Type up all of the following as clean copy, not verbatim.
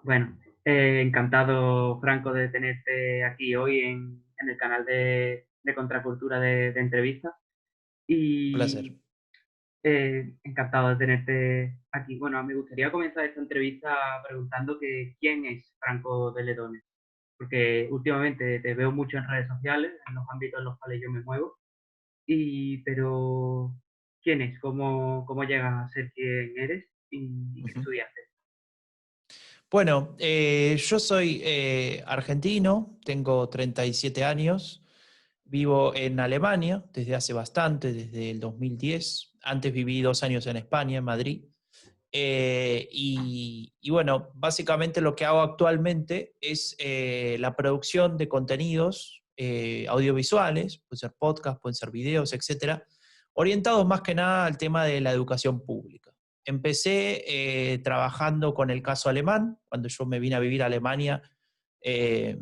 Bueno, encantado, Franco, de tenerte aquí hoy en el canal de Contracultura de entrevistas. Placer. Y encantado de tenerte aquí. Bueno, me gustaría comenzar esta entrevista preguntando que quién es Franco de Ledones, porque últimamente te veo mucho en redes sociales, en los ámbitos en los cuales yo me muevo, pero ¿quién es? ¿Cómo llegas a ser quien eres y qué Ujú. estudiaste? Bueno, yo soy argentino, tengo 37 años, vivo en Alemania desde hace bastante, desde el 2010. Antes viví 2 años en España, en Madrid. Y bueno, básicamente lo que hago actualmente es la producción de contenidos audiovisuales, pueden ser podcasts, pueden ser videos, etcétera, orientados más que nada al tema de la educación pública. Empecé trabajando con el caso alemán. Cuando yo me vine a vivir a Alemania, eh,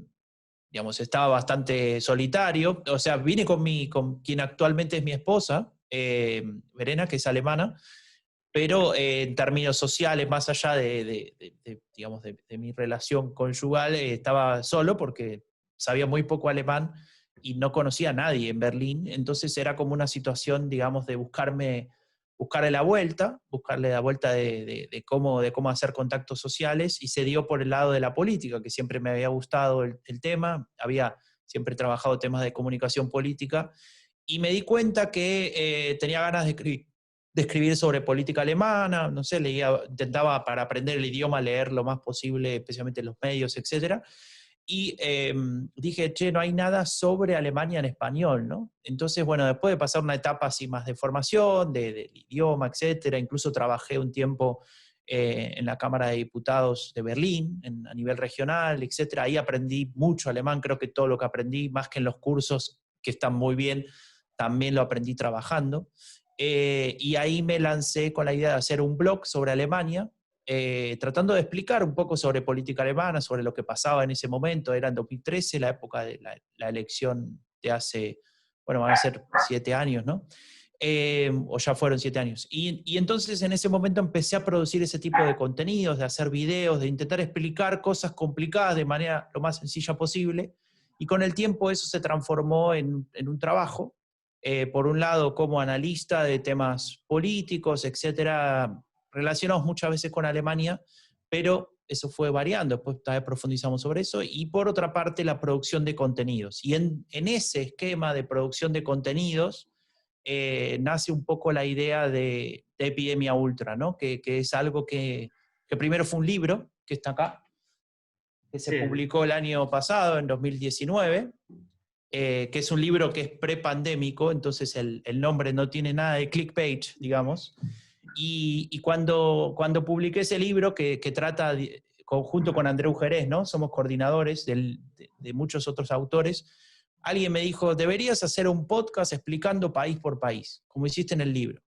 digamos, estaba bastante solitario. O sea, vine con quien actualmente es mi esposa, Verena, que es alemana, pero en términos sociales, más allá digamos, de mi relación conyugal, estaba solo porque sabía muy poco alemán y no conocía a nadie en Berlín. Entonces era como una situación, digamos, de buscarle la vuelta de cómo hacer contactos sociales, y se dio por el lado de la política, que siempre me había gustado el tema. Había siempre trabajado temas de comunicación política y me di cuenta que tenía ganas de escribir sobre política alemana. No sé, leía, intentaba para aprender el idioma leer lo más posible, especialmente los medios, etcétera. Y dije, che, no hay nada sobre Alemania en español, ¿no? Entonces, bueno, después de pasar una etapa así más de formación, del idioma, etcétera, incluso trabajé un tiempo en la Cámara de Diputados de Berlín, a nivel regional, etcétera. Ahí aprendí mucho alemán. Creo que todo lo que aprendí, más que en los cursos, que están muy bien, también lo aprendí trabajando. Y ahí me lancé con la idea de hacer un blog sobre Alemania, tratando de explicar un poco sobre política alemana, sobre lo que pasaba en ese momento. Era en 2013, la época de la elección de hace, bueno, van a ser 7 años, ¿no? O ya fueron 7 años. Y entonces en ese momento empecé a producir ese tipo de contenidos, de hacer videos, de intentar explicar cosas complicadas de manera lo más sencilla posible. Y con el tiempo eso se transformó en un trabajo. Por un lado, como analista de temas políticos, etcétera, relacionados muchas veces con Alemania, pero eso fue variando. Después también profundizamos sobre eso. Y por otra parte, la producción de contenidos. Y en ese esquema de producción de contenidos, nace un poco la idea de Epidemia Ultra, ¿no? Que es algo que primero fue un libro, que está acá, que se Sí, publicó el año pasado, en 2019, que es un libro que es prepandémico. Entonces el nombre no tiene nada de clickbait, digamos. Y cuando publiqué ese libro, que trata, conjunto con Andreu Jerez, ¿no? Somos coordinadores de muchos otros autores. Alguien me dijo, deberías hacer un podcast explicando país por país, como hiciste en el libro.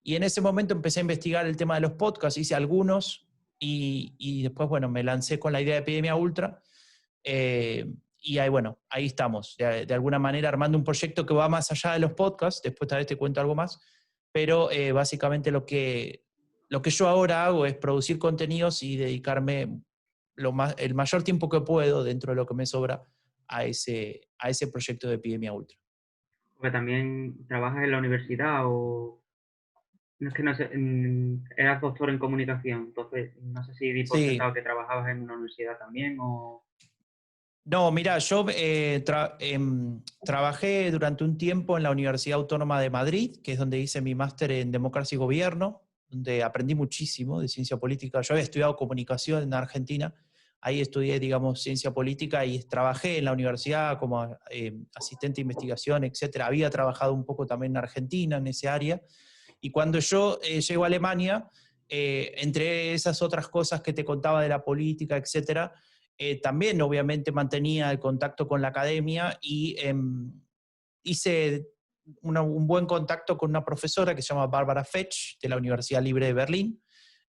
Y en ese momento empecé a investigar el tema de los podcasts, hice algunos, y después, bueno, me lancé con la idea de Epidemia Ultra. Y ahí, bueno, ahí estamos, de alguna manera armando un proyecto que va más allá de los podcasts. Después tal vez te cuento algo más, pero básicamente lo que yo ahora hago es producir contenidos y dedicarme el mayor tiempo que puedo, dentro de lo que me sobra, a ese proyecto de Epidemia Ultra. porque también trabajas en la universidad o no es que no sé, eras doctor en comunicación, entonces no sé si di por Sí. sentado que trabajabas en una universidad también o... No, mira, yo trabajé durante un tiempo en la Universidad Autónoma de Madrid, que es donde hice mi máster en democracia y gobierno, donde aprendí muchísimo de ciencia política. Yo había estudiado comunicación en Argentina, ahí estudié, digamos, ciencia política, y trabajé en la universidad como asistente de investigación, etcétera. Había trabajado un poco también en Argentina, en ese área. Y cuando yo llego a Alemania, entre esas otras cosas que te contaba de la política, etcétera, también obviamente mantenía el contacto con la academia, y hice un buen contacto con una profesora que se llama Barbara Fetch, de la Universidad Libre de Berlín,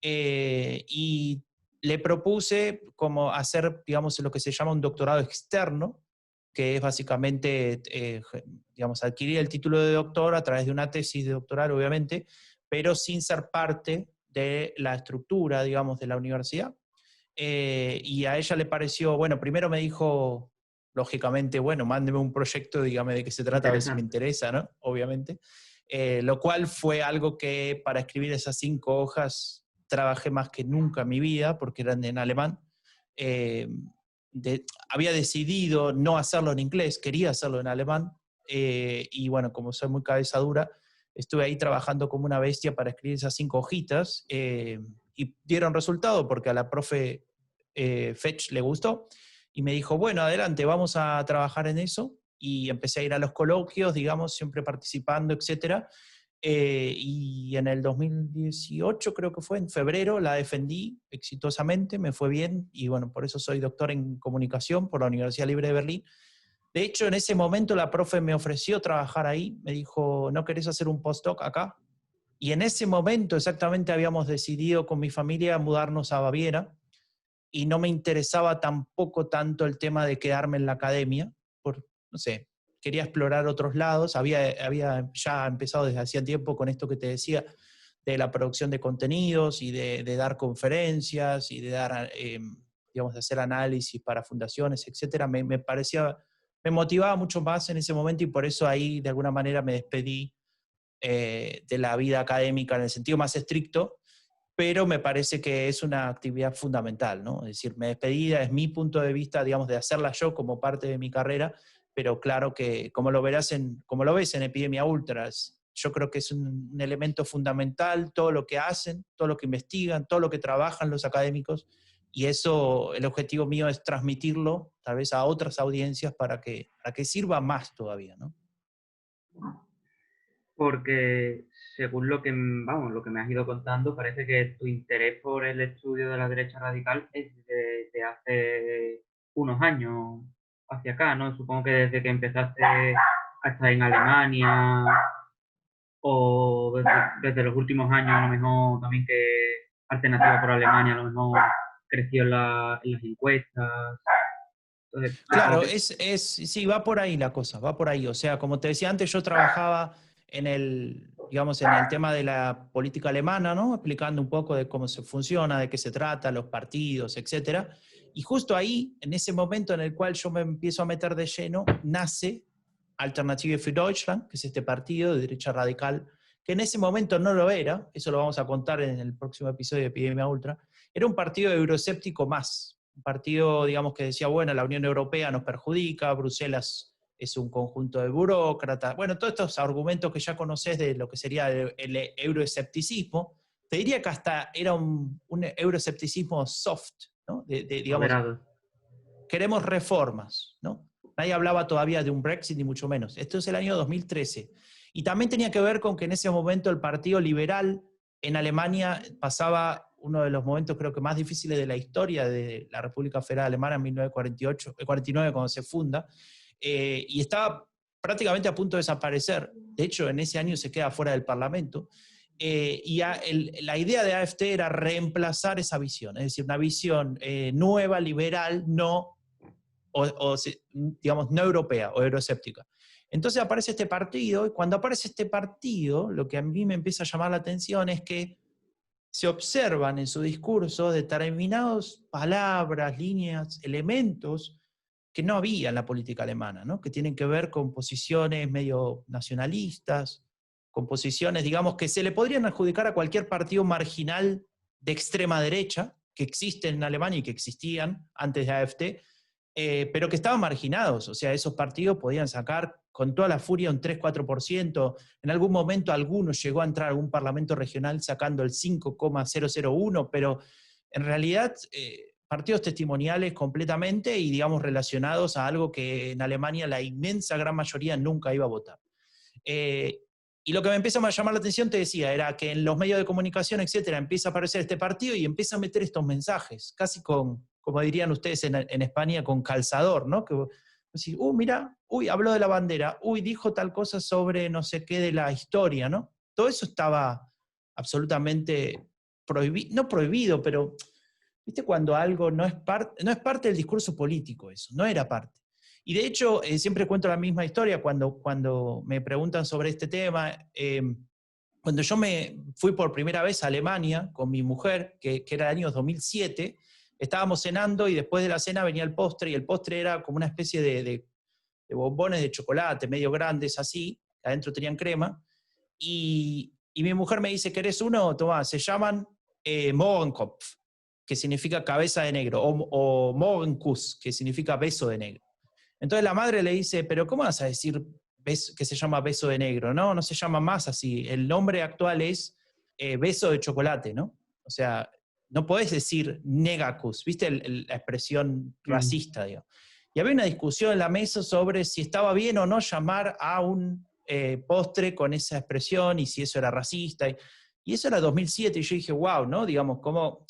y le propuse como hacer, digamos, lo que se llama un doctorado externo, que es básicamente, digamos, adquirir el título de doctor a través de una tesis de doctoral, obviamente, pero sin ser parte de la estructura, digamos, de la universidad. y a ella le pareció, bueno, primero me dijo, lógicamente, bueno, mándeme un proyecto, dígame de qué se trata, a ver si me Interesante. interesa, ¿no? Obviamente. Lo cual fue algo que para escribir esas 5 hojas trabajé más que nunca en mi vida, porque eran en alemán. Eh, Había decidido no hacerlo en inglés, quería hacerlo en alemán, y bueno, como soy muy cabeza dura, estuve ahí trabajando como una bestia para escribir esas 5 hojitas, y dieron resultado porque a la profe Fetch le gustó, y me dijo, bueno, adelante, vamos a trabajar en eso, y empecé a ir a los coloquios, digamos, siempre participando, etcétera. Y en el 2018, creo que fue, en febrero, la defendí exitosamente, me fue bien, y bueno, por eso soy doctor en comunicación por la Universidad Libre de Berlín. De hecho, en ese momento la profe me ofreció trabajar ahí, me dijo, ¿no querés hacer un postdoc acá? Y en ese momento exactamente habíamos decidido con mi familia mudarnos a Baviera, y no me interesaba tampoco tanto el tema de quedarme en la academia, por, no sé, quería explorar otros lados, había ya empezado desde hacía tiempo con esto que te decía, de la producción de contenidos y de dar conferencias y de dar, digamos, de hacer análisis para fundaciones, etcétera. Me parecía, me motivaba mucho más en ese momento, y por eso ahí de alguna manera me despedí de la vida académica en el sentido más estricto, pero me parece que es una actividad fundamental, ¿no? Es decir, mi despedida es mi punto de vista, digamos, de hacerla yo como parte de mi carrera, pero claro que, como lo ves en Epidemia Ultras, yo creo que es un elemento fundamental todo lo que hacen, todo lo que investigan, todo lo que trabajan los académicos, y eso, el objetivo mío es transmitirlo tal vez a otras audiencias para que sirva más todavía, ¿no? Porque según lo que, vamos, lo que me has ido contando, parece que tu interés por el estudio de la derecha radical es de hace unos años hacia acá, ¿no? Supongo que desde que empezaste a estar en Alemania o desde los últimos años, a lo mejor también que Alternativa por Alemania a lo mejor creció en las encuestas. Entonces, supongo Claro, que sí, va por ahí la cosa, va por ahí. O sea, como te decía antes, yo trabajaba en el, digamos, en el tema de la política alemana, ¿no? Explicando un poco de cómo se funciona, de qué se trata, los partidos, etcétera. Y justo ahí, en ese momento en el cual yo me empiezo a meter de lleno, nace Alternative für Deutschland, que es este partido de derecha radical, que en ese momento no lo era, eso lo vamos a contar en el próximo episodio de Epidemia Ultra, era un partido euroescéptico más, un partido, digamos, que decía, bueno, la Unión Europea nos perjudica, Bruselas es un conjunto de burócratas, bueno, todos estos argumentos que ya conoces de lo que sería el euroescepticismo, te diría que hasta era un euroescepticismo soft, ¿no? Digamos, moderado. queremos reformas, ¿no? Nadie hablaba todavía de un Brexit, ni mucho menos. Esto es el año 2013. Y también tenía que ver con que en ese momento el Partido Liberal en Alemania pasaba uno de los momentos creo que más difíciles de la historia de la República Federal Alemana en 1949, cuando se funda, y estaba prácticamente a punto de desaparecer. De hecho, en ese año se queda fuera del Parlamento. La idea de AfD era reemplazar esa visión, es decir, una visión nueva, liberal, no digamos, no europea o euroescéptica. Entonces aparece este partido, y cuando aparece este partido, lo que a mí me empieza a llamar la atención es que se observan en su discurso determinadas palabras, líneas, elementos que no había en la política alemana, ¿no? Que tienen que ver con posiciones medio nacionalistas, con posiciones, digamos, que se le podrían adjudicar a cualquier partido marginal de extrema derecha que existen en Alemania y que existían antes de AfD, pero que estaban marginados. O sea, esos partidos podían sacar con toda la furia un 3-4%. En algún momento alguno llegó a entrar a algún parlamento regional sacando el 5,001, pero en realidad partidos testimoniales completamente y, digamos, relacionados a algo que en Alemania la inmensa gran mayoría nunca iba a votar. Eh, y lo que me empieza a llamar la atención, te decía, era que en los medios de comunicación, etcétera, empieza a aparecer este partido y empieza a meter estos mensajes, casi con, como dirían ustedes en España, con calzador, ¿no? Que vos decís, mira, habló de la bandera, dijo tal cosa sobre no sé qué de la historia, ¿no? Todo eso estaba absolutamente prohibido, no prohibido, pero, ¿viste? Cuando algo no es parte del discurso político, eso, no era parte. Y de hecho, siempre cuento la misma historia cuando me preguntan sobre este tema. Cuando yo me fui por primera vez a Alemania con mi mujer, que era el año 2007, estábamos cenando y después de la cena venía el postre, y el postre era como una especie de bombones de chocolate, medio grandes así, que adentro tenían crema, y mi mujer me dice, ¿querés uno? Tomá, se llaman Morgenkopf, que significa cabeza de negro, o Morgenkuss, que significa beso de negro. Entonces la madre le dice, pero ¿cómo vas a decir que se llama beso de negro? No, no se llama más así. El nombre actual es beso de chocolate, ¿no? O sea, no podés decir negakus, ¿viste la expresión racista, digamos? Y había una discusión en la mesa sobre si estaba bien o no llamar a un postre con esa expresión y si eso era racista. Y eso era 2007 y yo dije, wow, ¿no? Digamos, cómo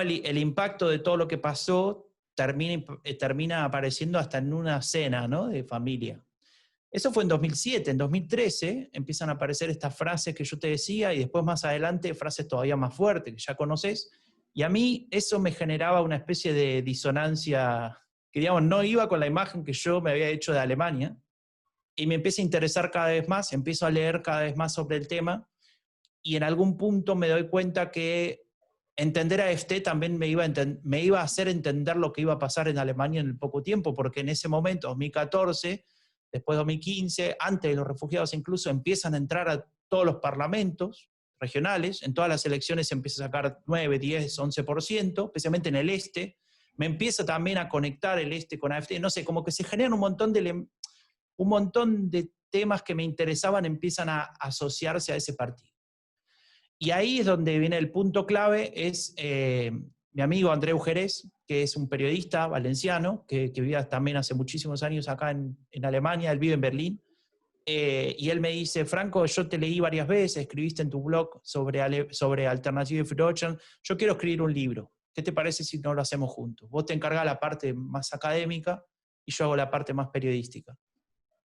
el impacto de todo lo que pasó termina apareciendo hasta en una cena, ¿no? De familia. Eso fue en 2007. En 2013 empiezan a aparecer estas frases que yo te decía y después más adelante frases todavía más fuertes que ya conoces. Y a mí eso me generaba una especie de disonancia que, digamos, no iba con la imagen que yo me había hecho de Alemania. Y me empieza a interesar cada vez más, empiezo a leer cada vez más sobre el tema y en algún punto me doy cuenta que entender a AfD también me iba a hacer entender lo que iba a pasar en Alemania en el poco tiempo, porque en ese momento, 2014, después 2015, antes de los refugiados incluso, empiezan a entrar a todos los parlamentos regionales, en todas las elecciones se empieza a sacar 9, 10, 11%, especialmente en el este, me empieza también a conectar el este con AfD, no sé, como que se generan un montón de temas que me interesaban empiezan a asociarse a ese partido. Y ahí es donde viene el punto clave, es mi amigo Andreu Jerez, que es un periodista valenciano, que vivía también hace muchísimos años acá en Alemania, él vive en Berlín, y él me dice, Franco, yo te leí varias veces, escribiste en tu blog sobre Alternative für Deutschland, yo quiero escribir un libro, ¿qué te parece si no lo hacemos juntos? Vos te encargás la parte más académica y yo hago la parte más periodística.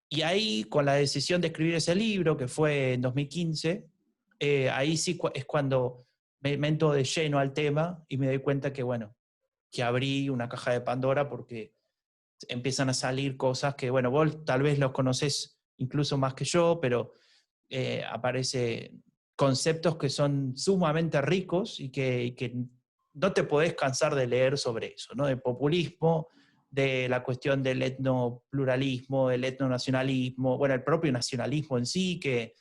Y ahí, con la decisión de escribir ese libro, que fue en 2015, ahí sí es cuando me meto de lleno al tema y me doy cuenta que, bueno, que abrí una caja de Pandora porque empiezan a salir cosas que, bueno, vos tal vez los conocés incluso más que yo, pero aparecen conceptos que son sumamente ricos y que no te podés cansar de leer sobre eso, ¿no? De populismo, de la cuestión del etnopluralismo, del etnonacionalismo, bueno, el propio nacionalismo en sí, que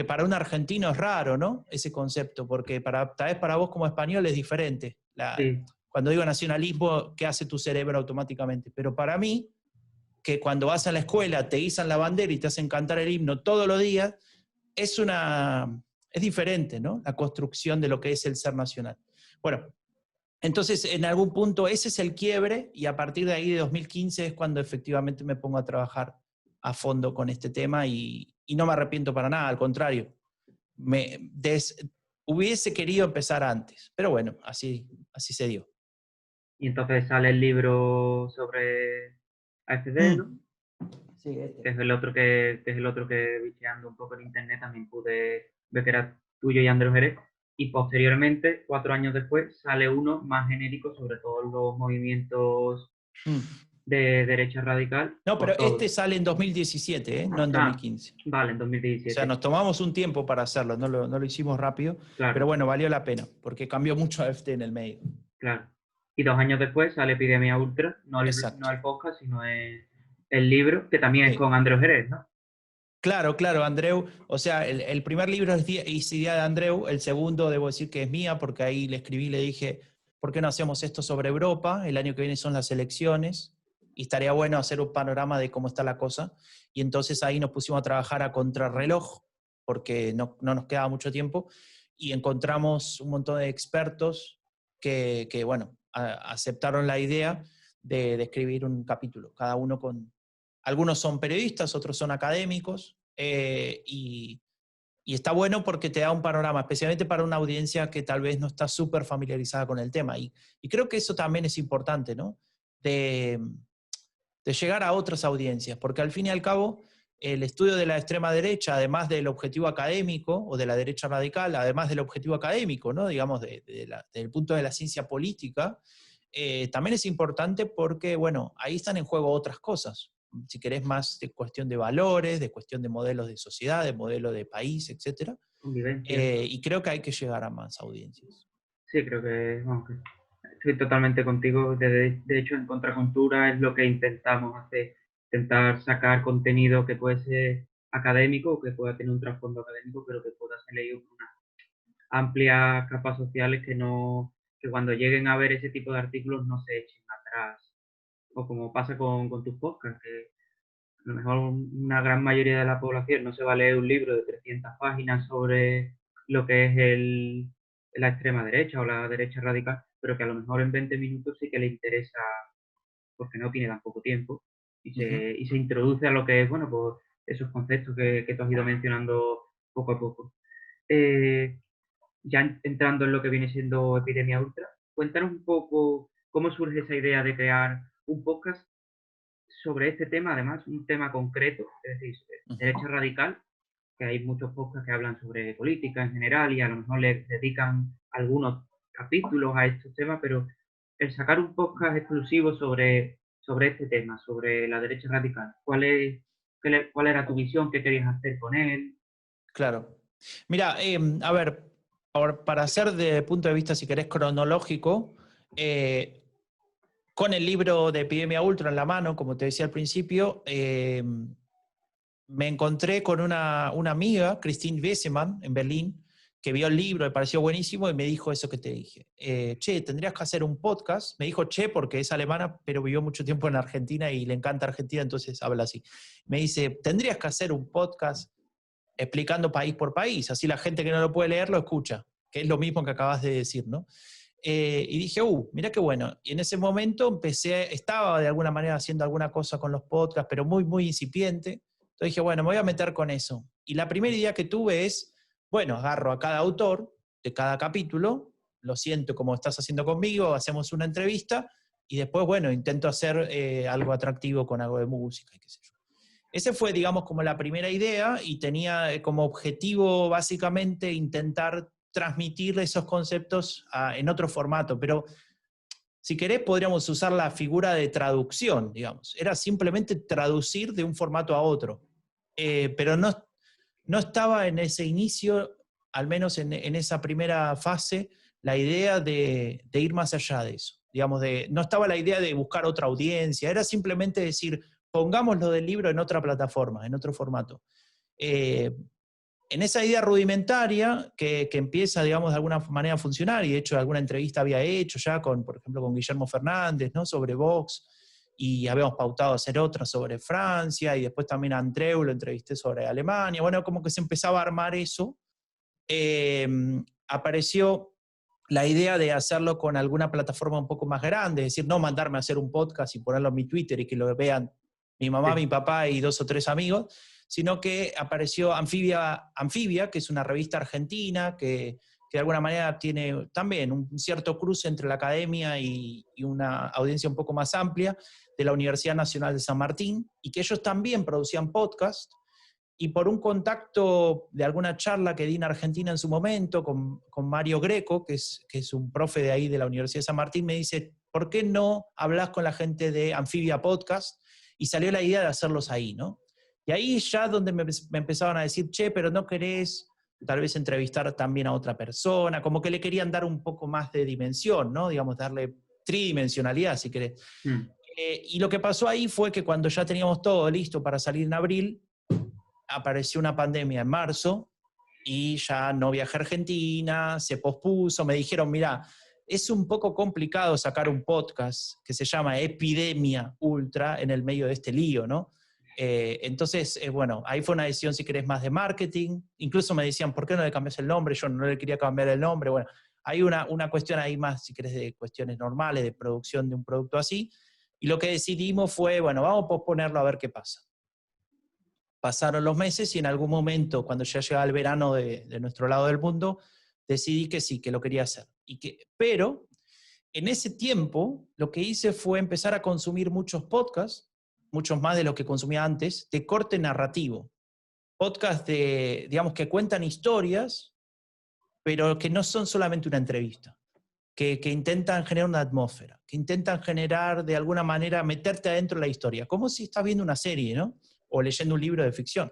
para un argentino es raro, ¿no? Ese concepto, porque tal vez para vos como español es diferente. Sí. Cuando digo nacionalismo, ¿qué hace tu cerebro automáticamente? Pero para mí, que cuando vas a la escuela te izan la bandera y te hacen cantar el himno todos los días, es diferente, ¿no? La construcción de lo que es el ser nacional. Bueno, entonces en algún punto ese es el quiebre y a partir de ahí de 2015 es cuando efectivamente me pongo a trabajar a fondo con este tema y no me arrepiento para nada, al contrario. Hubiese querido empezar antes, pero bueno, así se dio. Y entonces sale el libro sobre AfD, ¿no? Sí, Que es el otro que es el otro que bicheando un poco en internet también pude ver que era tuyo y Andrés Jerez. Y posteriormente, 4 años después, sale uno más genérico sobre todos los movimientos Mm. de derecha radical No, por pero este todo. sale en 2017, no en Ah, 2015. vale, en O sea, 2017. nos tomamos un tiempo para hacerlo, no lo hicimos rápido, pero Claro, bueno, valió la pena, porque cambió mucho AfD en el medio. claro. Y 2 años después sale Epidemia Ultra, no Exacto. el podcast, sino el libro, que también es Sí. con Andrés Jerez, ¿no? Claro, claro, Andreu. O sea, el primer libro es idea de Andreu, el segundo debo decir que es mía, porque ahí le escribí, le dije, ¿por qué no hacemos esto sobre Europa? El año que viene son las elecciones y estaría bueno hacer un panorama de cómo está la cosa. Y entonces ahí nos pusimos a trabajar a contrarreloj, porque no nos quedaba mucho tiempo, y encontramos un montón de expertos que bueno, aceptaron la idea de escribir un capítulo, cada uno con... Algunos son periodistas, otros son académicos, y está bueno porque te da un panorama, especialmente para una audiencia que tal vez no está súper familiarizada con el tema. Y creo que eso también es importante, ¿no? De, de llegar a otras audiencias, porque al fin y al cabo, el estudio de la extrema derecha, además del objetivo académico, o de la derecha radical, además del objetivo académico, ¿no? Digamos, del punto de la ciencia política, también es importante porque, bueno, ahí están en juego otras cosas. Si querés más de cuestión de valores, de cuestión de modelos de sociedad, de modelo de país, etc. Convivencia. Y creo que hay que llegar a más audiencias. Sí, creo que, vamos, que Estoy totalmente contigo. De hecho, en Contracultura es lo que intentamos hacer, intentar sacar contenido que puede ser académico, que pueda tener un trasfondo académico, pero que pueda ser leído por unas amplias capas sociales que no, que cuando lleguen a ver ese tipo de artículos no se echen atrás. O como pasa con tus podcasts, que a lo mejor una gran mayoría de la población no se va a leer un libro de 300 páginas sobre lo que es la extrema derecha o la derecha radical, pero que a lo mejor en 20 minutos sí que le interesa porque no tiene tan poco tiempo Ujú. y se introduce a lo que es, bueno, pues esos conceptos que tú has ido mencionando poco a poco. Eh, ya entrando en lo que viene siendo Epidemia Ultra, cuéntanos un poco cómo surge esa idea de crear un podcast sobre este tema, además, un tema concreto, es decir, Ujú. derecha radical, que hay muchos podcasts que hablan sobre política en general y a lo mejor le dedican algunos capítulos a estos temas, pero el sacar un podcast exclusivo sobre este tema, sobre la derecha radical, ¿cuál era tu visión? ¿Qué querías hacer con él? Claro. Mira, a ver, para hacer de punto de vista, si querés, cronológico, eh, con el libro de Epidemia Ultra en la mano, como te decía al principio, me encontré con una amiga, Christine Wessemann, en Berlín, que vio el libro, me pareció buenísimo y me dijo eso que te dije. Che, tendrías que hacer un podcast. Me dijo che porque es alemana, pero vivió mucho tiempo en Argentina y le encanta Argentina, entonces habla así. Me dice, tendrías que hacer un podcast explicando país por país, así la gente que no lo puede leer lo escucha, que es lo mismo que acabas de decir, ¿no? Y dije, mira qué bueno. Y en ese momento estaba de alguna manera haciendo alguna cosa con los podcasts, pero muy, muy incipiente. Entonces dije, bueno, me voy a meter con eso. Y la primera idea que tuve es, bueno, agarro a cada autor de cada capítulo, lo siento como estás haciendo conmigo, hacemos una entrevista y después, bueno, intento hacer algo atractivo con algo de música y qué sé yo. Ese fue, digamos, como la primera idea y tenía como objetivo básicamente intentar transmitir esos conceptos en otro formato, pero si querés podríamos usar la figura de traducción, digamos. Era simplemente traducir de un formato a otro, pero no estaba en ese inicio, al menos en esa primera fase, la idea de ir más allá de eso. Digamos, no estaba la idea de buscar otra audiencia, era simplemente decir, pongámoslo del libro en otra plataforma, en otro formato. Eh, en esa idea rudimentaria que empieza, digamos, de alguna manera a funcionar, y de hecho alguna entrevista había hecho ya, por ejemplo, con Guillermo Fernández, ¿no? Sobre Vox, y habíamos pautado hacer otra sobre Francia, y después también a Andreu lo entrevisté sobre Alemania, bueno, como que se empezaba a armar eso. eh, Apareció la idea de hacerlo con alguna plataforma un poco más grande, es decir, no mandarme a hacer un podcast y ponerlo en mi Twitter y que lo vean mi mamá, mi Sí. papá y 2 o 3 amigos, sino que apareció Anfibia, que es una revista argentina que de alguna manera tiene también un cierto cruce entre la academia y una audiencia un poco más amplia de la Universidad Nacional de San Martín, y que ellos también producían podcast, y por un contacto de alguna charla que di en Argentina en su momento con Mario Greco, que es un profe de ahí de la Universidad de San Martín, me dice, ¿por qué no hablas con la gente de Anfibia Podcast? Y salió la idea de hacerlos ahí, ¿no? Y ahí ya donde me empezaban a decir, che, pero no querés tal vez entrevistar también a otra persona, como que le querían dar un poco más de dimensión, ¿no? Digamos, darle tridimensionalidad, si querés. Mm. Y lo que pasó ahí fue que cuando ya teníamos todo listo para salir en abril, apareció una pandemia en marzo y ya no viajé a Argentina, se pospuso, me dijeron, mira, es un poco complicado sacar un podcast que se llama Epidemia Ultra en el medio de este lío, ¿no? Entonces, bueno, ahí fue una decisión, si querés, más de marketing. Incluso me decían, ¿por qué no le cambias el nombre? Yo no le quería cambiar el nombre. Bueno, hay una cuestión ahí más, si querés, de cuestiones normales, de producción de un producto así. Y lo que decidimos fue, bueno, vamos a posponerlo a ver qué pasa. Pasaron los meses y en algún momento, cuando ya llegaba el verano de nuestro lado del mundo, decidí que sí, que lo quería hacer. Pero en ese tiempo lo que hice fue empezar a consumir muchos podcasts, muchos más de los que consumía antes, de corte narrativo. Podcasts digamos, que cuentan historias, pero que no son solamente una entrevista. Que intentan generar una atmósfera, que intentan generar de alguna manera, meterte adentro de la historia, como si estás viendo una serie, ¿no? O leyendo un libro de ficción.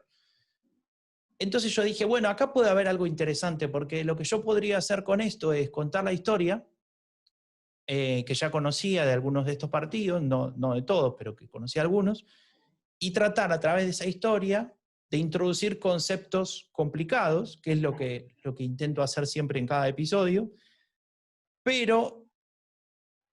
Entonces yo dije, bueno, acá puede haber algo interesante, porque lo que yo podría hacer con esto es contar la historia, que ya conocía de algunos de estos partidos, no de todos, pero que conocía algunos, y tratar a través de esa historia de introducir conceptos complicados, que es lo que intento hacer siempre en cada episodio, pero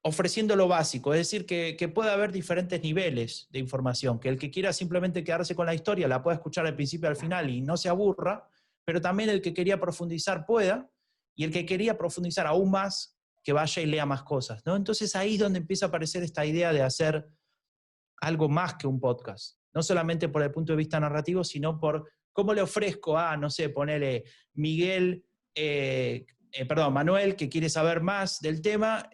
ofreciendo lo básico, es decir, que pueda haber diferentes niveles de información, que el que quiera simplemente quedarse con la historia la pueda escuchar al principio y al final y no se aburra, pero también el que quería profundizar pueda, y el que quería profundizar aún más, que vaya y lea más cosas, ¿no? Entonces ahí es donde empieza a aparecer esta idea de hacer algo más que un podcast, no solamente por el punto de vista narrativo, sino por cómo le ofrezco a, no sé, ponele Miguel, Manuel, que quiere saber más del tema,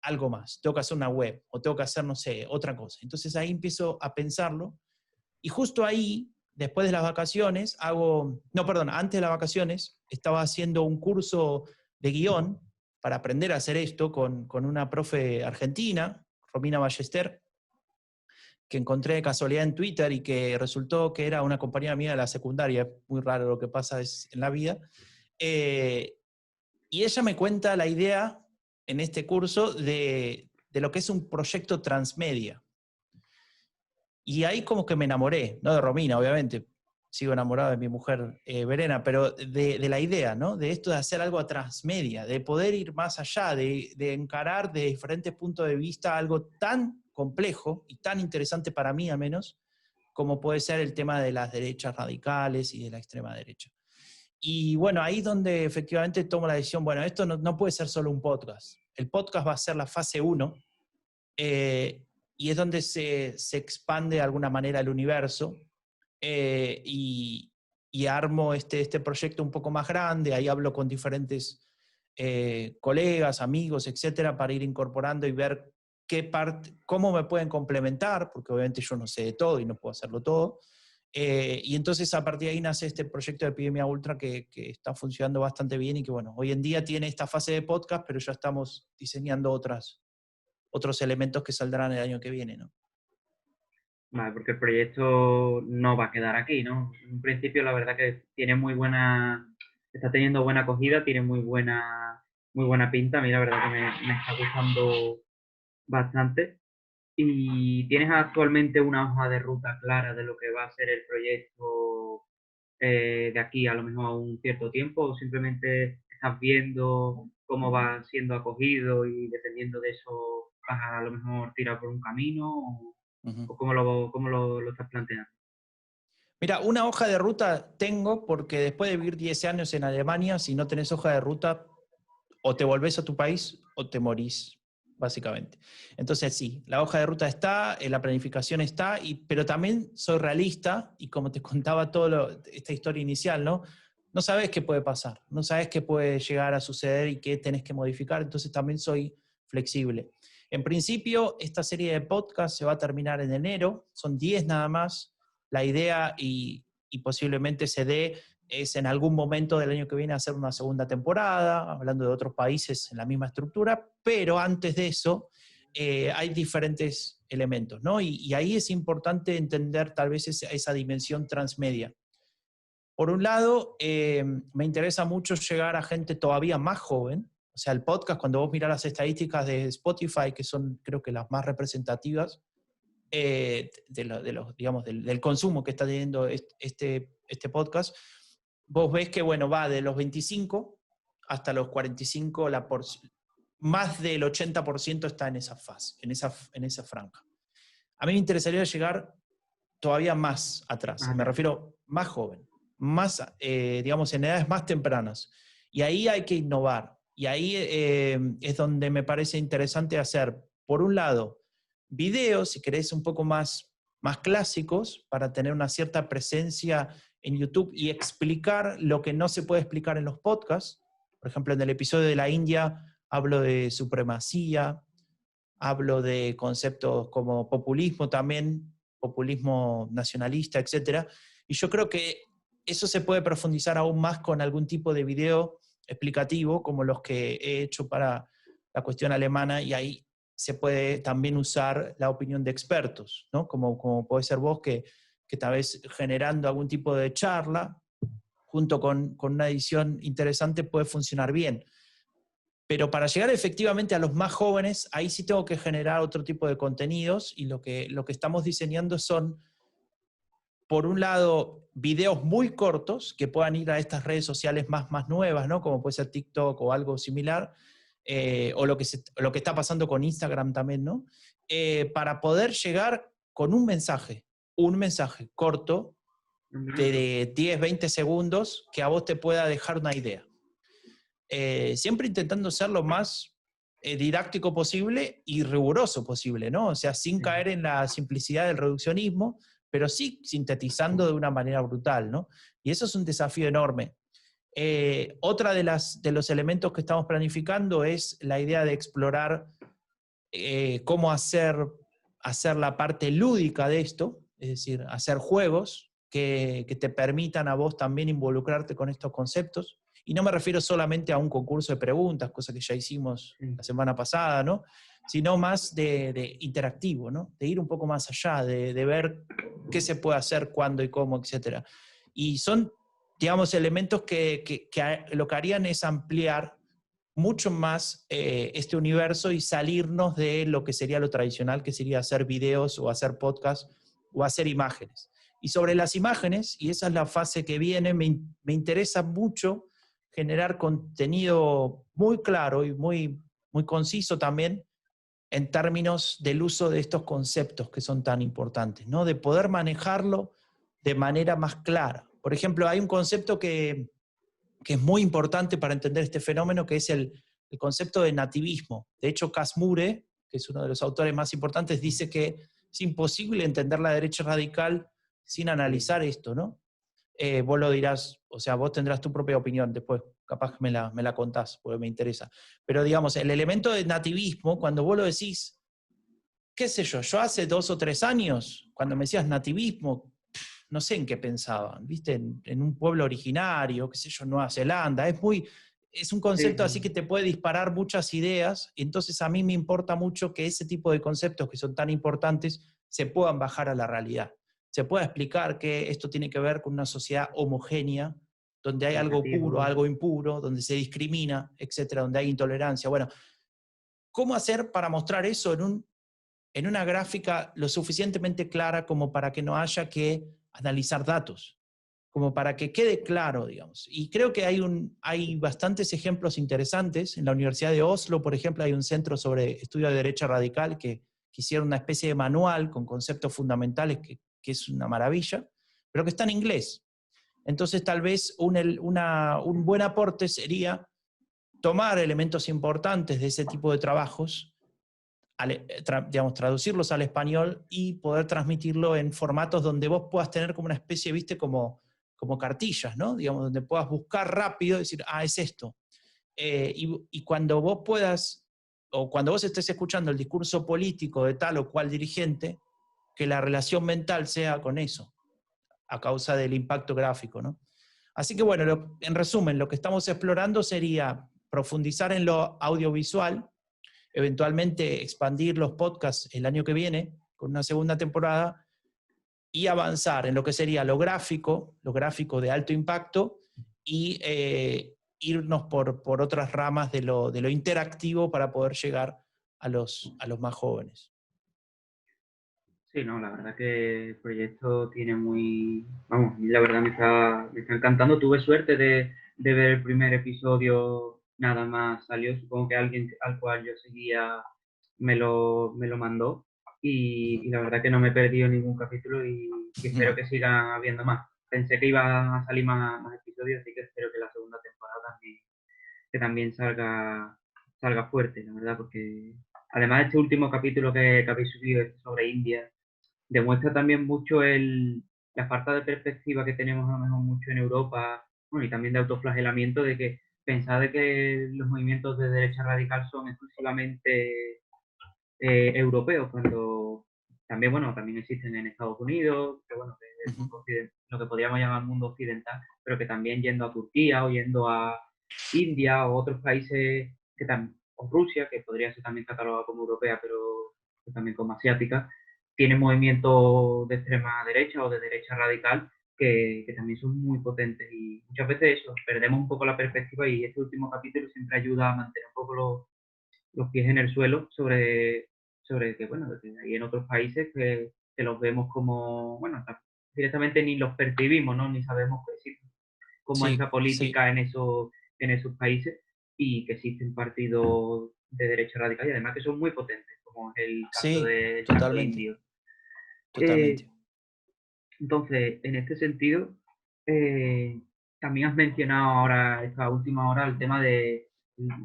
algo más. Tengo que hacer una web, o tengo que hacer, no sé, otra cosa. Entonces ahí empiezo a pensarlo, y justo ahí, después de las vacaciones, antes de las vacaciones, estaba haciendo un curso de guión para aprender a hacer esto con una profe argentina, Romina Ballester, que encontré de casualidad en Twitter y que resultó que era una compañera mía de la secundaria. Muy raro lo que pasa en la vida. Y ella me cuenta la idea en este curso de lo que es un proyecto transmedia. Y ahí como que me enamoré, no de Romina, obviamente, sigo enamorado de mi mujer Verena, pero de la idea, ¿no? De esto de hacer algo transmedia, de poder ir más allá, de encarar de diferentes puntos de vista algo tan complejo y tan interesante para mí al menos, como puede ser el tema de las derechas radicales y de la extrema derecha. Y bueno, ahí es donde efectivamente tomo la decisión, bueno, esto no puede ser solo un podcast. El podcast va a ser la fase 1, y es donde se expande de alguna manera el universo, y armo este proyecto un poco más grande. Ahí hablo con diferentes colegas, amigos, etcétera, para ir incorporando y ver cómo me pueden complementar, porque obviamente yo no sé de todo y no puedo hacerlo todo. Y entonces a partir de ahí nace este proyecto de Epidemia Ultra que está funcionando bastante bien y que bueno, hoy en día tiene esta fase de podcast, pero ya estamos diseñando otros elementos que saldrán el año que viene, ¿no? Vale, porque el proyecto no va a quedar aquí, ¿no? En un principio, la verdad que tiene está teniendo buena acogida, tiene muy buena pinta. A mí la verdad que me está gustando bastante. ¿Y tienes actualmente una hoja de ruta clara de lo que va a ser el proyecto de aquí a lo mejor a un cierto tiempo? ¿O simplemente estás viendo cómo va siendo acogido y dependiendo de eso vas a lo mejor tirar por un camino? Uh-huh. ¿O cómo lo estás planteando? Mira, una hoja de ruta tengo porque después de vivir 10 años en Alemania, si no tenés hoja de ruta, o te volvés a tu país o te morís, básicamente. Entonces sí, la hoja de ruta está, la planificación está, pero también soy realista y como te contaba esta historia inicial, ¿no? No sabes qué puede pasar, no sabes qué puede llegar a suceder y qué tenés que modificar, entonces también soy flexible. En principio, esta serie de podcasts se va a terminar en enero, son 10 nada más. La idea, y posiblemente se dé, es en algún momento del año que viene hacer una segunda temporada, hablando de otros países en la misma estructura, pero antes de eso hay diferentes elementos, ¿no? Y ahí es importante entender tal vez esa dimensión transmedia. Por un lado, me interesa mucho llegar a gente todavía más joven. O sea, el podcast, cuando vos mirás las estadísticas de Spotify, que son creo que las más representativas digamos, del consumo que está teniendo este podcast, vos ves que, bueno, va de los 25 hasta los 45, más del 80% está en esa fase, en esa franja. A mí me interesaría llegar todavía más atrás, me refiero más joven, más, digamos, en edades más tempranas. Y ahí hay que innovar. Y ahí es donde me parece interesante hacer, por un lado, videos, si querés, un poco más clásicos, para tener una cierta presencia en YouTube y explicar lo que no se puede explicar en los podcasts. Por ejemplo, en el episodio de la India hablo de supremacía, hablo de conceptos como populismo también, populismo nacionalista, etc. Y yo creo que eso se puede profundizar aún más con algún tipo de video explicativo, como los que he hecho para la cuestión alemana, y ahí se puede también usar la opinión de expertos, ¿no? Como puede ser vos, que tal vez generando algún tipo de charla, junto con una edición interesante, puede funcionar bien. Pero para llegar efectivamente a los más jóvenes, ahí sí tengo que generar otro tipo de contenidos, y lo que estamos diseñando son, por un lado, videos muy cortos que puedan ir a estas redes sociales más nuevas, ¿no? Como puede ser TikTok o algo similar, o lo que está pasando con Instagram también, ¿no? Para poder llegar con un mensaje corto Un minuto. de 10, 20 segundos que a vos te pueda dejar una idea. Siempre intentando ser lo más didáctico posible y riguroso posible, ¿no? O sea, sin Sí. caer en la simplicidad del reduccionismo, pero sí sintetizando de una manera brutal, ¿no? Y eso es un desafío enorme. Otra de los elementos que estamos planificando es la idea de explorar cómo hacer la parte lúdica de esto, es decir, hacer juegos que te permitan a vos también involucrarte con estos conceptos. Y no me refiero solamente a un concurso de preguntas, cosa que ya hicimos Sí. la semana pasada, ¿no? Sino más de interactivo, ¿no? De ir un poco más allá, de ver qué se puede hacer, cuándo y cómo, etc. Y son, digamos, elementos que lo que harían es ampliar mucho más este universo y salirnos de lo que sería lo tradicional, que sería hacer videos o hacer podcasts o hacer imágenes. Y sobre las imágenes, y esa es la fase que viene, me interesa mucho generar contenido muy claro y muy conciso también en términos del uso de estos conceptos que son tan importantes, ¿no? De poder manejarlo de manera más clara. Por ejemplo, hay un concepto que es muy importante para entender este fenómeno, que es el concepto de nativismo. De hecho, Casmure, que es uno de los autores más importantes, dice que es imposible entender la derecha radical sin Sí. analizar esto, ¿no? Vos lo dirás, o sea, vos tendrás tu propia opinión, después capaz que me la contás, porque me interesa. Pero digamos, el elemento de nativismo, cuando vos lo decís, qué sé yo hace 2 o 3 años, cuando me decías nativismo, no sé en qué pensaban, ¿viste? En un pueblo originario, qué sé yo, Nueva Zelanda. Es un Sí, concepto así sí. que te puede disparar muchas ideas, entonces a mí me importa mucho que ese tipo de conceptos que son tan importantes se puedan bajar a la realidad. Se pueda explicar que esto tiene que ver con una sociedad homogénea, donde hay algo puro, Equitativo. algo impuro, donde se discrimina, etcétera, donde hay intolerancia. Bueno, ¿cómo hacer para mostrar eso en una gráfica lo suficientemente clara como para que no haya que analizar datos, como para que quede claro, digamos? Y creo que hay bastantes ejemplos interesantes. En la Universidad de Oslo, por ejemplo, hay un centro sobre estudio de derecha radical que hicieron una especie de manual con conceptos fundamentales que es una maravilla, pero que está en inglés. Entonces, tal vez un buen aporte sería tomar elementos importantes de ese tipo de trabajos, digamos, traducirlos al español y poder transmitirlo en formatos donde vos puedas tener como una especie, viste, como cartillas, ¿no? Digamos, donde puedas buscar rápido y decir, es esto. Y cuando vos puedas, o cuando vos estés escuchando el discurso político de tal o cual dirigente, que la relación mental sea con eso, a causa del impacto gráfico, ¿no? Así que bueno, en resumen, lo que estamos explorando sería profundizar en lo audiovisual, eventualmente expandir los podcasts el año que viene con una segunda temporada y avanzar en lo que sería lo gráfico de alto impacto y irnos por otras ramas de lo interactivo para poder llegar a los más jóvenes. Sí, no, la verdad que el proyecto tiene muy, vamos, la verdad me está encantando. Tuve suerte de ver el primer episodio, nada más salió, supongo que alguien al cual yo seguía me lo mandó y la verdad que no me he perdido ningún capítulo y espero que sigan habiendo más. Pensé que iban a salir más episodios, así que espero que la segunda temporada que también salga fuerte, la verdad, porque además este último capítulo que habéis subido sobre India demuestra también mucho la falta de perspectiva que tenemos a lo mejor mucho en Europa, bueno, y también de autoflagelamiento, de que pensar de que los movimientos de derecha radical son exclusivamente europeos, cuando también, bueno, también existen en Estados Unidos, que bueno, que es el Ujú. mundo lo que podríamos llamar mundo occidental, pero que también yendo a Turquía o yendo a India o otros países o Rusia, que podría ser también catalogada como europea, pero también como asiática, tienen movimientos de extrema derecha o de derecha radical que también son muy potentes y muchas veces eso, perdemos un poco la perspectiva y este último capítulo siempre ayuda a mantener un poco los pies en el suelo sobre que, bueno, que hay en otros países que los vemos como, bueno, directamente ni los percibimos, ¿no? Ni sabemos que existe cómo es Sí, la sí, política en esos países y que existen partidos de derecha radical y además que son muy potentes, como es el caso sí, del caso de totalmente, Indio. Eh, totalmente. entonces, en este sentido, eh, también has mencionado ahora, esta última hora, el tema de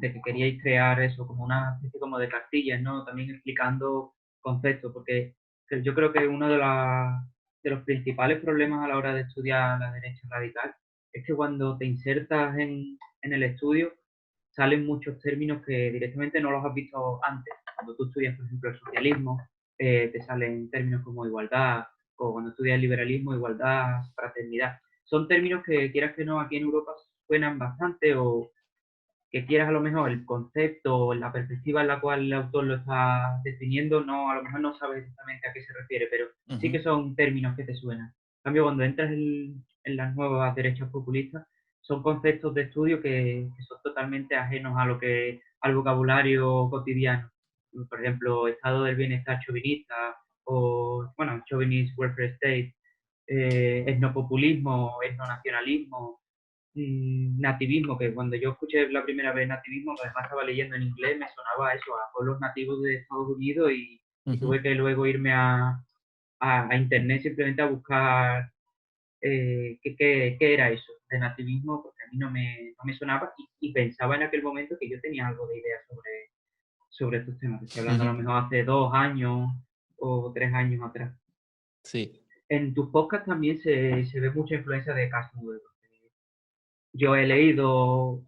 que queríais crear eso, como una especie como de cartillas, ¿no? También explicando conceptos, porque yo creo que uno de los principales problemas a la hora de estudiar la derecha radical es que cuando te insertas en el estudio, salen muchos términos que directamente no los has visto antes. Cuando tú estudias, por ejemplo, el socialismo, te salen términos como igualdad, o cuando estudias liberalismo, igualdad, fraternidad. Son términos que quieras que no, aquí en Europa suenan bastante o que quieras a lo mejor el concepto o la perspectiva en la cual el autor lo está definiendo, no, a lo mejor no sabes exactamente a qué se refiere, pero sí Ujú. que son términos que te suenan. En cambio, cuando entras en las nuevas derechas populistas, son conceptos de estudio que son totalmente ajenos a lo que, al vocabulario cotidiano. Por ejemplo, estado del bienestar chauvinista o, bueno, chauvinist welfare state, etnopopulismo, etnonacionalismo, nativismo, que cuando yo escuché la primera vez nativismo, además estaba leyendo en inglés, me sonaba eso, a pueblos nativos de Estados Unidos y Ujú. tuve que luego irme a internet simplemente a buscar qué era eso de nativismo, porque a mí no me sonaba y pensaba en aquel momento que yo tenía algo de idea sobre estos temas. Estoy hablando a lo mejor hace 2 años o 3 años atrás. Sí. En tus podcasts también se ve mucha influencia de Cass Moodle. Yo he leído,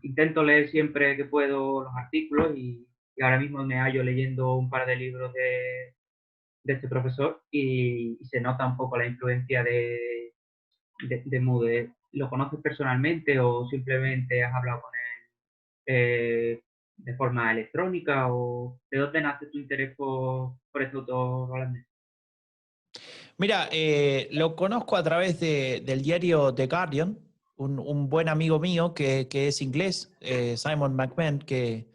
intento leer siempre que puedo los artículos y ahora mismo me hallo leyendo un par de libros de este profesor y se nota un poco la influencia de Moodle. ¿Lo conoces personalmente o simplemente has hablado con él de forma electrónica o de dónde nace tu interés por este autor holandés? Mira, lo conozco a través del diario The Guardian, un buen amigo mío que es inglés, Simon McMahon, que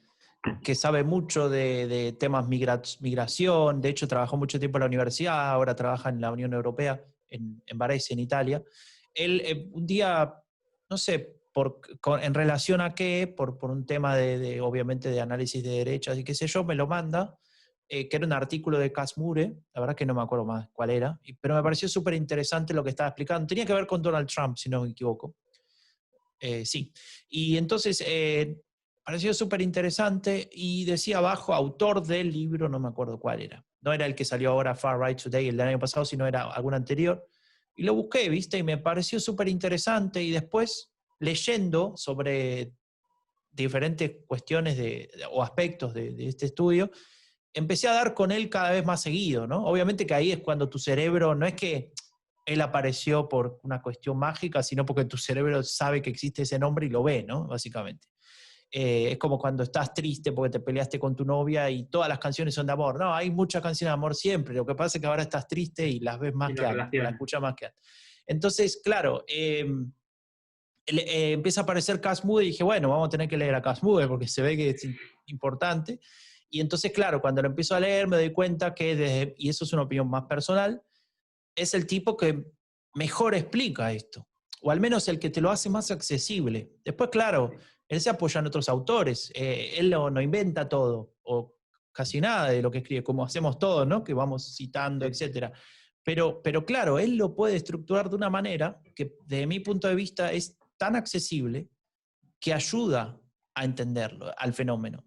sabe mucho de temas migración, de hecho trabajó mucho tiempo en la universidad, ahora trabaja en la Unión Europea, en Varese, en Italia. Él un día, no sé, en relación a qué, por un tema obviamente de análisis de derechas y qué sé yo, me lo manda, que era un artículo de Cas Mure, la verdad que no me acuerdo más cuál era, pero me pareció súper interesante lo que estaba explicando. Tenía que ver con Donald Trump, si no me equivoco. Sí. Y entonces pareció súper interesante y decía abajo, autor del libro, no me acuerdo cuál era. No era el que salió ahora Far Right Today el del año pasado, sino era algún anterior. Y lo busqué, ¿viste? Y me pareció súper interesante. Y después, leyendo sobre diferentes cuestiones o aspectos de este estudio, empecé a dar con él cada vez más seguido, ¿no? Obviamente que ahí es cuando tu cerebro, no es que él apareció por una cuestión mágica, sino porque tu cerebro sabe que existe ese nombre y lo ve, ¿no? Básicamente. Es como cuando estás triste porque te peleaste con tu novia y todas las canciones son de amor. No, hay muchas canciones de amor siempre. Lo que pasa es que ahora estás triste y las ves más Y que las antes, o las relaciones. escuchas más que antes. Entonces, claro, empieza a aparecer Cass Moodle y dije, bueno, vamos a tener que leer a Cass Moodle porque se ve que es importante. Y entonces, claro, cuando lo empiezo a leer me doy cuenta que, y eso es una opinión más personal, es el tipo que mejor explica esto, o al menos el que te lo hace más accesible. Después, claro, él se apoya en otros autores, él no inventa todo, o casi nada de lo que escribe, como hacemos todos, ¿no? Que vamos citando, Sí. etcétera. Pero claro, él lo puede estructurar de una manera que, desde mi punto de vista, es tan accesible que ayuda a entenderlo, al fenómeno.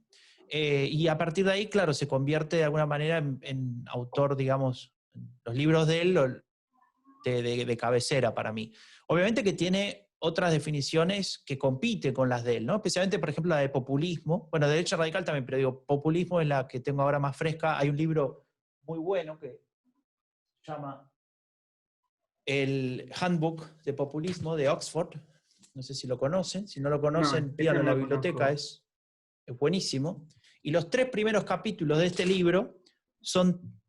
Y a partir de ahí, claro, se convierte de alguna manera en autor, digamos, los libros de él de cabecera para mí. Obviamente que tiene otras definiciones que compiten con las de él, ¿no? Especialmente, por ejemplo, la de populismo. Bueno, de derecha radical también, pero digo, populismo es la que tengo ahora más fresca. Hay un libro muy bueno que se llama El Handbook de Populismo de Oxford. No sé si lo conocen. Si no lo No, conocen, ese pídanlo en no la lo biblioteca, conozco. es buenísimo. Y los 3 primeros capítulos de este libro son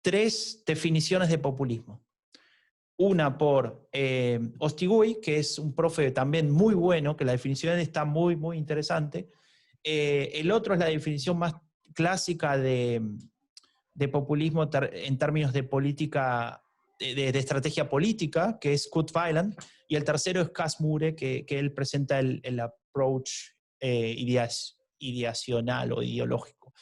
3 definiciones de populismo. Una por Ostigui, que es un profe también muy bueno, que la definición está muy, muy interesante. El otro es la definición más clásica de populismo en términos de política, de estrategia política, que es Kurt Weiland, y el tercero es Cas Mure, que él presenta el approach ideacional o ideológico.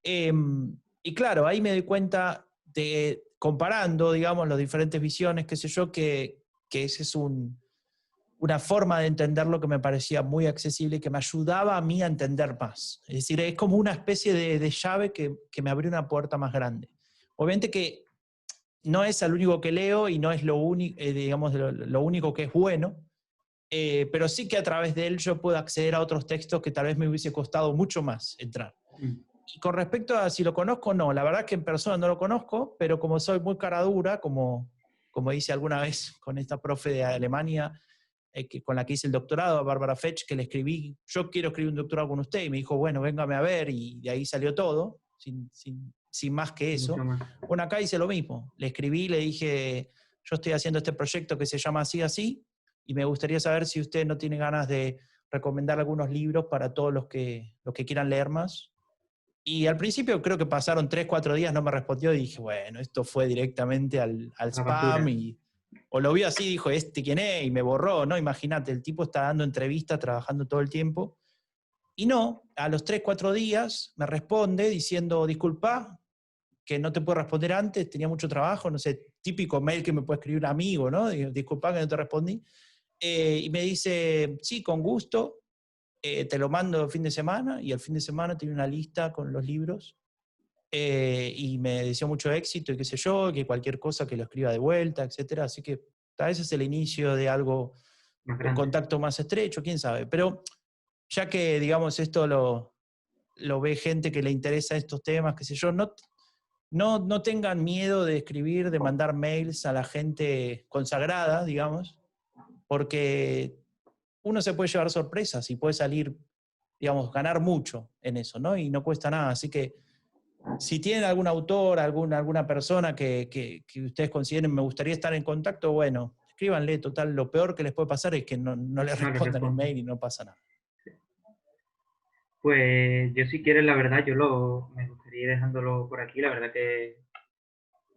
Y claro, ahí me doy cuenta de, comparando, digamos, las diferentes visiones, qué sé yo, que ese es una forma de entender lo que me parecía muy accesible y que me ayudaba a mí a entender más. Es decir, es como una especie de llave que me abrió una puerta más grande. Obviamente que no es el único que leo y no es lo único, digamos, lo único que es bueno, pero sí que a través de él yo puedo acceder a otros textos que tal vez me hubiese costado mucho más entrar. Y con respecto a si lo conozco, no. La verdad es que en persona no lo conozco, pero como soy muy cara dura, como hice alguna vez con esta profe de Alemania, con la que hice el doctorado, a Bárbara Fetch, que le escribí, yo quiero escribir un doctorado con usted, y me dijo, bueno, véngame a ver, y de ahí salió todo, sin más que eso. Bueno, acá hice lo mismo. Le escribí, le dije, yo estoy haciendo este proyecto que se llama así, así, y me gustaría saber si usted no tiene ganas de recomendar algunos libros para todos los que quieran leer más. Y al principio creo que pasaron 3, 4 días, no me respondió y dije, bueno, esto fue directamente al spam o lo vi así, dijo, ¿quién es? Y me borró, ¿no? Imagínate, el tipo está dando entrevistas, trabajando todo el tiempo. Y no, a los 3, 4 días me responde diciendo, disculpa, que no te puedo responder antes, tenía mucho trabajo, no sé, típico mail que me puede escribir un amigo, ¿no? Disculpa que no te respondí. Y me dice, sí, con gusto, te lo mando el fin de semana, y el fin de semana tiene una lista con los libros, y me deseó mucho éxito y qué sé yo, que cualquier cosa que lo escriba de vuelta, etcétera. Así que tal vez es el inicio de algo, un contacto más estrecho, quién sabe. Pero ya que, digamos, esto lo ve gente que le interesa estos temas, qué sé yo, no tengan miedo de escribir, de mandar mails a la gente consagrada, digamos, porque uno se puede llevar sorpresas y puede salir, digamos, ganar mucho en eso, ¿no? Y no cuesta nada. Así que si tienen algún autor, alguna persona que ustedes consideren me gustaría estar en contacto, bueno, escríbanle. Total, lo peor que les puede pasar es que no les respondan el mail y no pasa nada. Pues yo, si quieres, la verdad, me gustaría ir dejándolo por aquí. La verdad que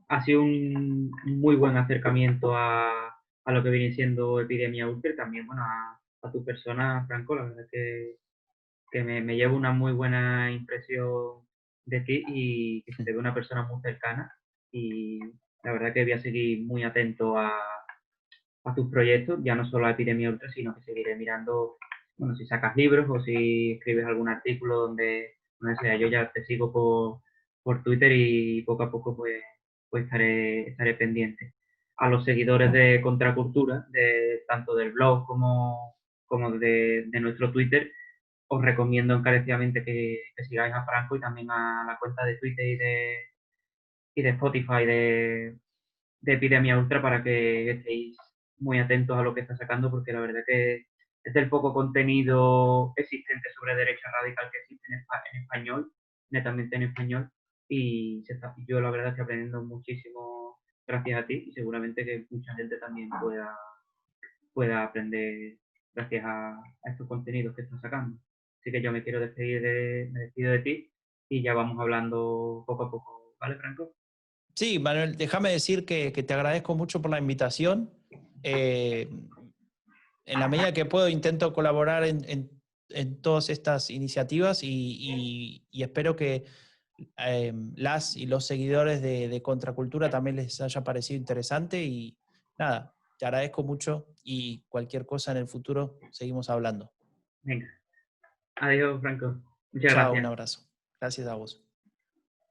ha sido un muy buen acercamiento a lo que viene siendo Epidemia Ultra, también, bueno, a tu persona, Franco. La verdad que me llevo una muy buena impresión de ti y que se te ve una persona muy cercana. Y la verdad que voy a seguir muy atento a tus proyectos, ya no solo a Epidemia Ultra, sino que seguiré mirando, bueno, si sacas libros o si escribes algún artículo donde sea. Yo ya te sigo por Twitter y poco a poco pues estaré pendiente. A los seguidores de Contracultura, tanto del blog como de nuestro Twitter, os recomiendo encarecidamente que sigáis a Franco y también a la cuenta de Twitter y de Spotify de Epidemia Ultra, para que estéis muy atentos a lo que está sacando, porque la verdad que es del poco contenido existente sobre derecha radical que existe en español, netamente en español, y yo la verdad estoy aprendiendo muchísimo gracias a ti, y seguramente que mucha gente también pueda aprender gracias a estos contenidos que estás sacando. Así que yo me despido de ti y ya vamos hablando poco a poco, ¿vale, Franco? Sí, Manuel, déjame decir que te agradezco mucho por la invitación. En la medida que puedo intento colaborar en todas estas iniciativas y espero que las y los seguidores de Contracultura también les haya parecido interesante, y nada, te agradezco mucho y cualquier cosa en el futuro seguimos hablando. Venga, adiós, Franco. Muchas Chao, un gracias. abrazo. Gracias a vos.